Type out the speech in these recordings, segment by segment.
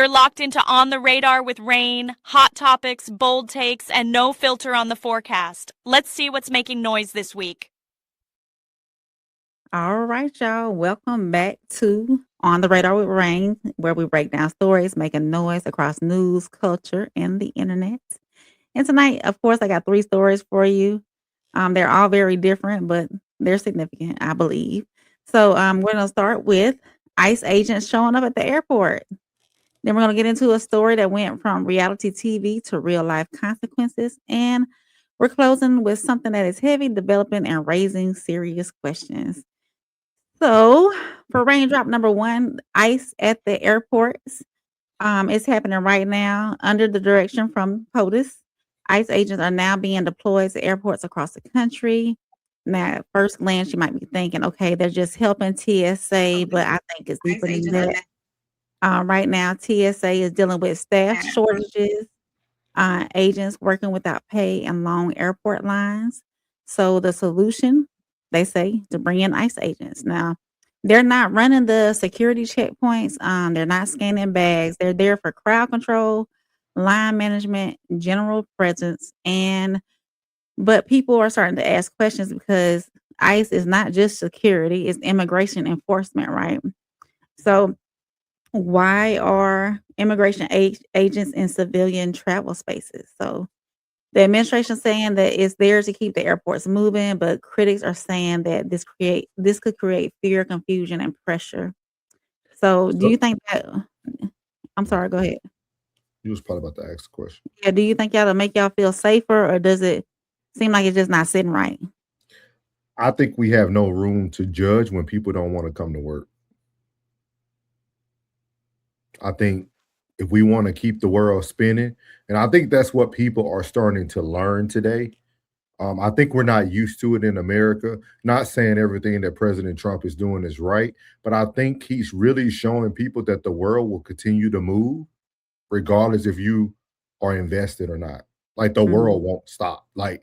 You're locked into On the Radar with rain, hot topics, bold takes, and no filter on the forecast. Let's see what's making noise this week. All right, y'all. Welcome back to On the Radar with Rain, where we break down stories making noise across news, culture, and the internet. And tonight, of course, I got 3 stories for you. They're all very different, but they're significant, I believe. So we're going to start with ICE agents showing up at the airport. Then we're going to get into a story that went from reality TV to real life consequences. And we're closing with something that is heavy, developing, and raising serious questions. So, for raindrop number 1, ICE at the airports. It's happening right now under the direction from POTUS. ICE agents are now being deployed to airports across the country. Now, at first glance, you might be thinking, okay, they're just helping TSA, but I think it's deeper than that. Right now, TSA is dealing with staff shortages, agents working without pay, and long airport lines. So the solution, they say, to bring in ICE agents. Now, they're not running the security checkpoints. They're not scanning bags. They're there for crowd control, line management, general presence, but people are starting to ask questions because ICE is not just security; it's immigration enforcement, right? So why are immigration agents in civilian travel spaces? So the administration saying that it's there to keep the airports moving, but critics are saying that this could create fear, confusion, and pressure. So do So you think that I'm sorry, go ahead. you was probably about to ask a question. Yeah, do you think that'll make y'all feel safer or does it seem like it's just not sitting right? I think we have no room to judge when people don't want to come to work. I think if we want to keep the world spinning, and I think that's what people are starting to learn today. I think we're not used to it in America. Not saying everything that President Trump is doing is right, but I think he's really showing people that the world will continue to move regardless if you are invested or not. Like the Mhm. world won't stop. Like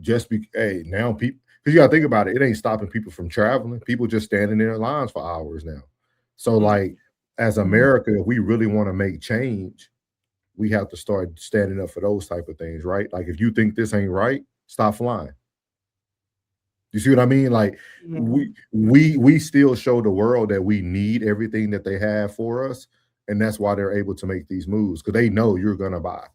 just be hey, now people because you gotta think about it, it ain't stopping people from traveling. People just standing in their lines for hours now. So Yeah. like as Mhm. America, if we really want to make change, we have to start standing up for those type of things, right? Like if you think this ain't right, stop flying. You see what I mean? Like Yeah. we still show the world that we need everything that they have for us, and that's why they're able to make these moves because they know you're gonna buy.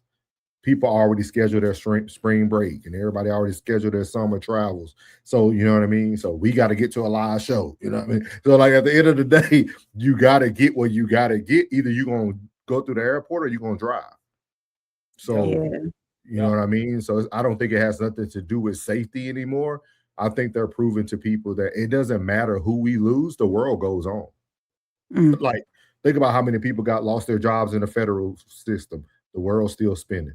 People already schedule their spring break, and everybody already scheduled their summer travels. So you know what I mean. So we got to get to a live show. You know what I mean. So like at the end of the day, you got to get what you got to get. Either you're gonna go through the airport or you're gonna drive. Yep. So Yeah. you know Yep. what I mean? So I don't think it has nothing to do with safety anymore. I think they're proving to people that it doesn't matter who we lose, the world goes on. Mm. Like, think about how many people got lost their jobs in the federal system. The world's still spinning.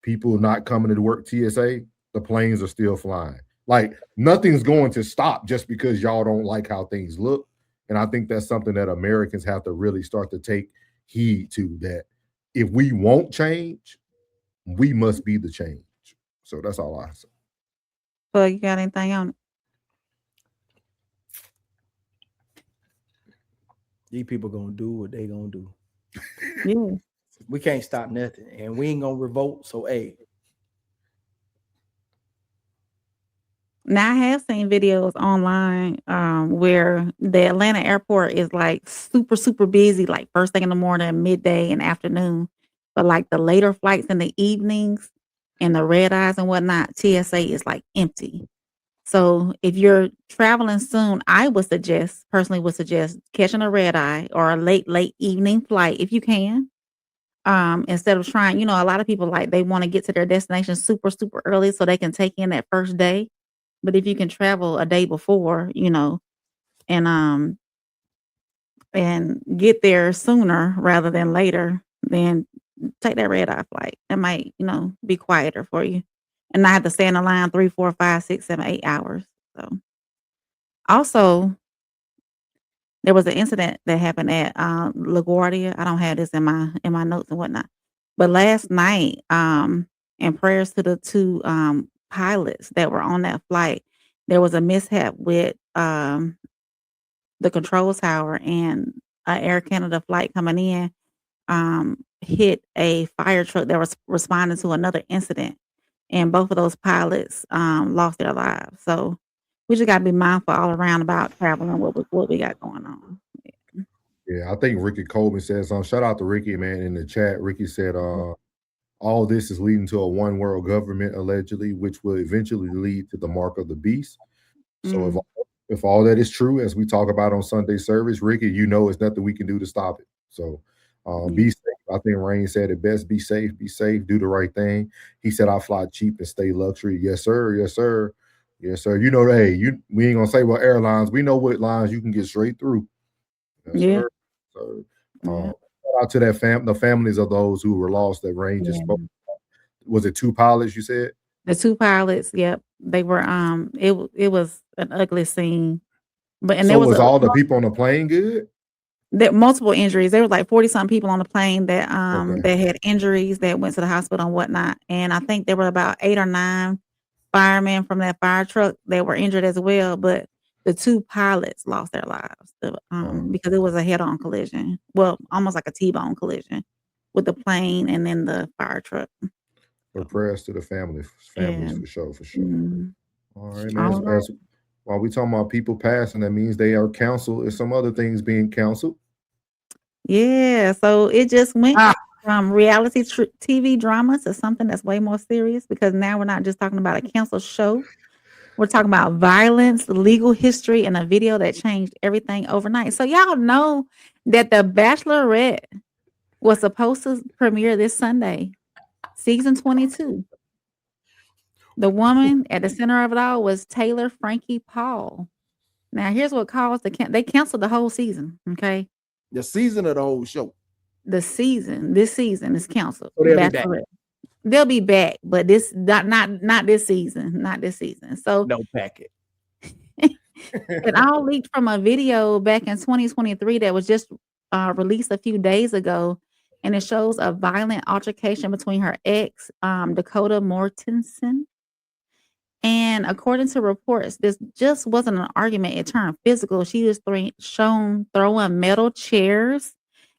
People not coming to work TSA, the planes are still flying. Like, nothing's going to stop just because y'all don't like how things look. And I think that's something that Americans have to really start to take heed to that if we won't change, we must be the change. So that's all I say. So you got anything on it? These people gonna do what they gonna do. Yeah. We can't stop nothing, and we ain't gonna revolt. So, hey, Now I have seen videos online where the Atlanta airport is like super, super busy, like first thing in the morning, midday, and afternoon. But like the later flights in the evenings and the red eyes and whatnot, TSA is like empty. So if you're traveling soon, I would suggest, personally would suggest catching a red eye or a late, late evening flight if you can. Instead of trying, a lot of people like they want to get to their destination super, super early so they can take in that first day. But if you can travel a day before, and get there sooner rather than later, then take that red eye flight. It might, be quieter for you. And not have to stay in the line 3, 4, 5, 6, 7, 8 hours. So also there was an incident that happened at LaGuardia. I don't have this in my notes and whatnot. But last night, and prayers to the two pilots that were on that flight, there was a mishap with the control tower and a Air Canada flight coming in. hit a fire truck that was responding to another incident, and both of those pilots lost their lives. So we just got to be mindful all around about traveling, what we got going on. Yeah, I think Ricky Coleman said something. Shout out to Ricky, man, in the chat. Ricky said, all this is leading to a one world government, allegedly, which will eventually lead to the mark of the beast. So if all that is true, as we talk about on Sunday service, Ricky, you know it's nothing we can do to stop it. So be safe. I think Rain said it best. Be safe, do the right thing. He said, I fly cheap and stay luxury. Yes, sir. Yes, sir. Yes, sir. You know, hey, we ain't gonna say what airlines. We know what lines you can get straight through. Yes, sir. So shout out to the families of those who were lost that Rain just spoke. Was it 2 pilots you said? The 2 pilots, yep. They were it was an ugly scene. But there was all the people on the plane good? There multiple injuries. There was like 40-something people on the plane that that had injuries that went to the hospital and whatnot. And I think there were about 8 or 9 firemen from that fire truck that were injured as well. But the 2 pilots lost their lives because it was a head-on collision. Well, almost like a T-bone collision with the plane and then the fire truck. So prayers to the families for sure. All right, man. As while we talking about people passing, that means they are counseled. There's some other things being counseled. Yeah, so it just went from reality TV drama to something that's way more serious, because now we're not just talking about a canceled show. We're talking about violence, legal history, and a video that changed everything overnight. So y'all know that the Bachelorette was supposed to premiere this Sunday, season 22. The woman at the center of it all was Taylor Frankie Paul. Now, here's what caused they canceled the whole season. Okay, the season of the whole show. This season is canceled. So they'll be back, but this not this season, not this season. So no packet. It all leaked from a video back in 2023 that was just released a few days ago, and it shows a violent altercation between her ex, Dakota Mortensen. And according to reports, this just wasn't an argument. It turned physical. She was shown throwing metal chairs,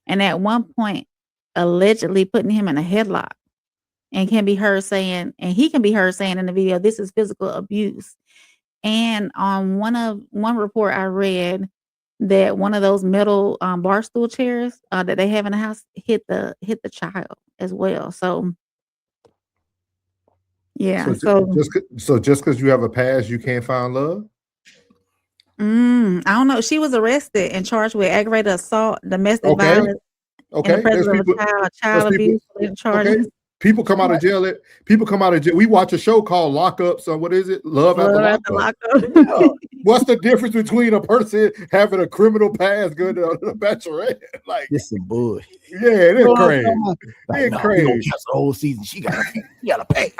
and at one point, allegedly putting him in a headlock. And he can be heard saying in the video, "This is physical abuse." And on one report I read that one of those metal bar stool chairs that they have in the house hit the child as well. So. Yeah. So just because you have a past, you can't find love? I don't know. She was arrested and charged with aggravated assault, domestic violence, in the presence of a child abuse charges. People come out of jail. We watch a show called Lockup. So what is it? Love at the Lockup. What's the difference between a person having a criminal past going to a Bachelorette? Like, this some bullshit. Yeah, it is crazy. It's crazy. The whole season. She got a page.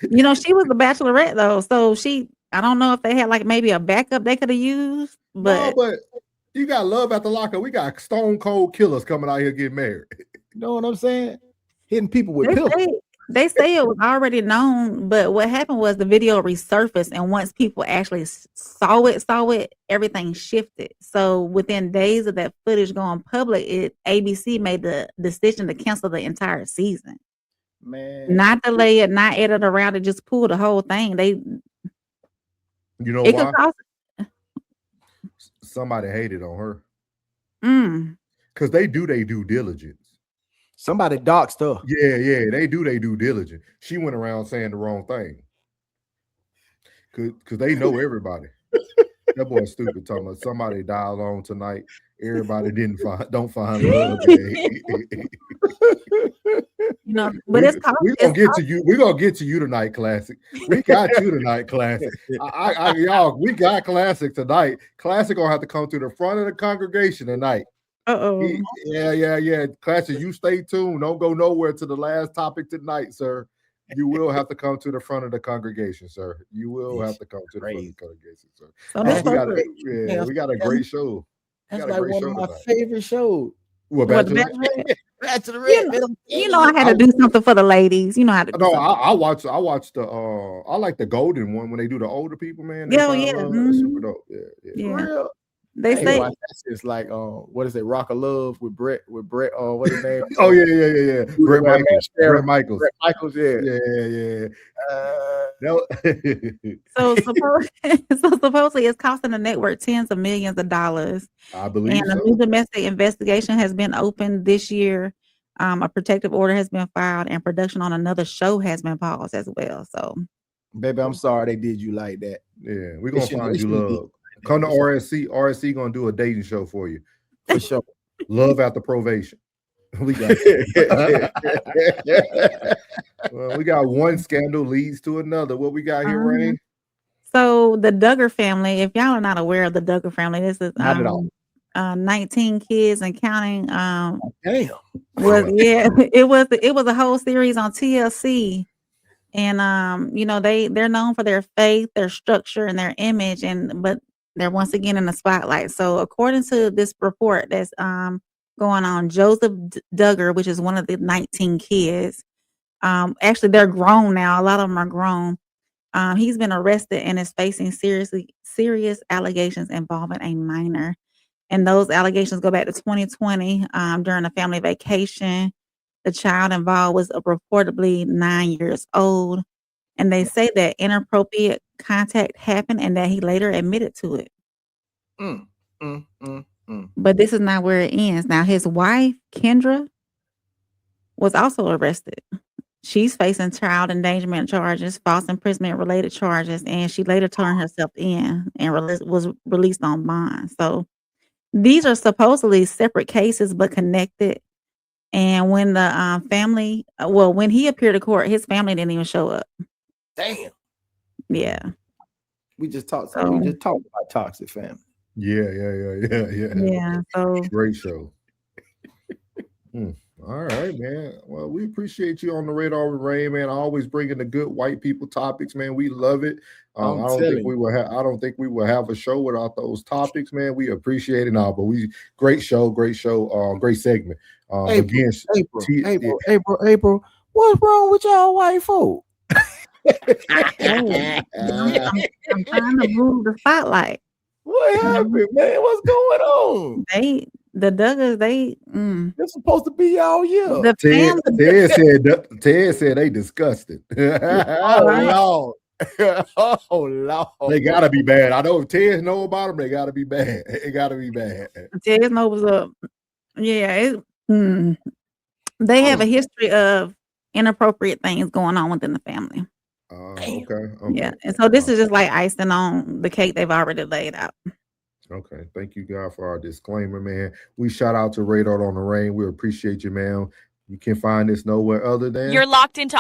You know, she was the Bachelorette though, so I don't know if they had like maybe a backup they could have used. But you got Love at the Lockup. We got stone cold killers coming out here getting married. You know what I'm saying? Hitting people with pills. They say it was already known, but what happened was the video resurfaced, and once people actually saw it, everything shifted. So within days of that footage going public, ABC made the decision to cancel the entire season. Man, not delay it, not edit around it, just pull the whole thing. You know why? Somebody hated on her. Because they do their due diligence. Somebody doxed her. Yeah, they do their due diligence. She went around saying the wrong thing. Because they know everybody. That boy's stupid talking about somebody died alone tonight. Everybody don't find love today. You know, but we're gonna get to you. We're gonna get to you tonight, Classic. We got you tonight, Classic. Y'all, we got Classic tonight. Classic gonna have to come to the front of the congregation tonight. Yeah. Classic, you stay tuned. Don't go nowhere to the last topic tonight, sir. You will have to come to the front of the congregation, sir. You will have to come to the front of the congregation, sir. So we got a great show. That's like one of my favorite shows. What, Bachelorette? You know, I had to do something for the ladies. You know how to do something. I watch the I like the golden one when they do the older people, man. Yeah. Super dope. Yeah. Real. They Hey, say watch that. It's like what is it? Rock of Love with Brett. What's his name? Oh yeah. Brett Michaels. Brett Michaels. Brett Michaels. Yeah. Yeah. so. So supposedly it's costing the network tens of millions of dollars. I And believe a so. new domestic investigation has been opened this year. A protective order has been filed, and production on another show has been paused as well. So, Baby, I'm sorry they did you like that. Yeah, we're gonna find you shouldn't be love. Come to RSC. RSC gonna do a dating show for you. for sure. Love after probation. We got well, we got one scandal leads to another. What we got here, Rain? So the Duggar family, if y'all are not aware of the Duggar family, this is Not at all. 19 kids and counting. Damn. It was a whole series on TLC. And you know, they're known for their faith, their structure, and their image, but they're once again in the spotlight. So according to this report that's going on, Joseph Duggar, which is one of the 19 kids, actually they're grown now. A lot of them are grown. He's been arrested and is facing serious allegations involving a minor. And those allegations go back to 2020 during a family vacation. The child involved was reportedly 9 years old. And they say that inappropriate contact happened and that he later admitted to it. But this is not where it ends. Now, his wife, Kendra, was also arrested. She's facing child endangerment charges, false imprisonment related charges, and she later turned herself in and was released on bond. So these are supposedly separate cases but connected. And when the family, when he appeared to court, his family didn't even show up. Damn. Yeah. We just talked about toxic family. Yeah. So Great show. All right, man. Well, we appreciate you on the Radar with Rain, man. Always bringing the good white people topics, man. We love it. I don't think we will have a show without those topics, man. We appreciate it now, but great show, great segment. April, what's wrong with y'all white folk? I'm trying to move the spotlight. What happened, man? What's going on? The Duggars, they're supposed to be all year. Ted said they disgusted. Oh Lord. They gotta be bad. I know if Ted know about them, they gotta be bad. It gotta be bad. Ted knows up. Yeah, they have a history of inappropriate things going on within the family. Okay. Yeah, and so this is just like icing on the cake they've already laid out. Okay, thank you, God, for our disclaimer, man. We shout out to Radar on the Rain. We appreciate you, man. You can find this nowhere other than You're locked into